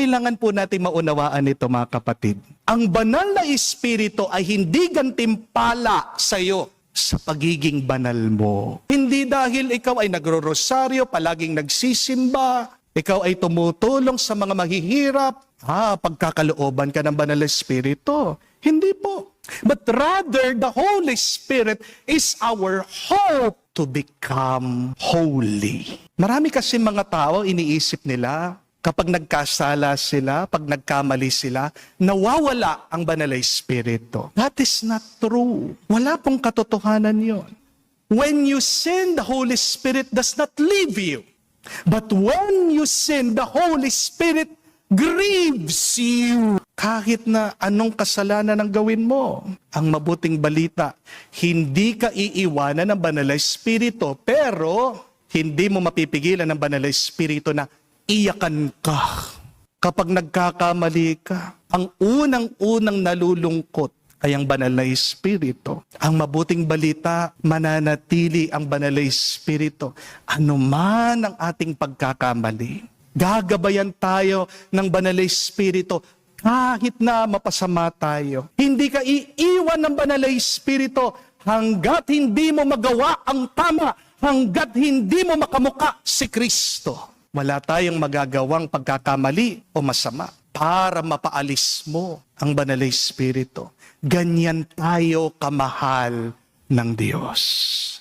Kailangan po natin maunawaan ito, mga kapatid. Ang banal na Espiritu ay hindi gantimpala sa iyo sa pagiging banal mo. Hindi dahil ikaw ay nagro-rosaryo, palaging nagsisimba, ikaw ay tumutulong sa mga mahihirap, pagkakalooban ka ng banal na Espiritu. Hindi po. But rather, the Holy Spirit is our hope to become holy. Marami kasi mga tao, iniisip nila, kapag nagkasala sila, pag nagkamali sila, nawawala ang banal na Espiritu. That is not true. Wala pong katotohanan yon. When you sin, the Holy Spirit does not leave you. But when you sin, the Holy Spirit grieves you. Kahit na anong kasalanan ang gawin mo. Ang mabuting balita, hindi ka iiwanan ng banal na Espiritu, pero hindi mo mapipigilan ng banal na Espiritu na iyakan ka. Kapag nagkakamali ka, ang unang-unang nalulungkot ay ang banal na Espiritu. Ang mabuting balita, mananatili ang banal na Espiritu. Ano man ang ating pagkakamali, gagabayan tayo ng banal na Espiritu kahit na mapasama tayo. Hindi ka iiwan ng banal na Espiritu hanggat hindi mo magawa ang tama, hanggat hindi mo makamuka si Kristo. Wala tayong magagawang pagkakamali o masama para mapaalis mo ang banal na Espiritu. Ganyan tayo kamahal ng Diyos.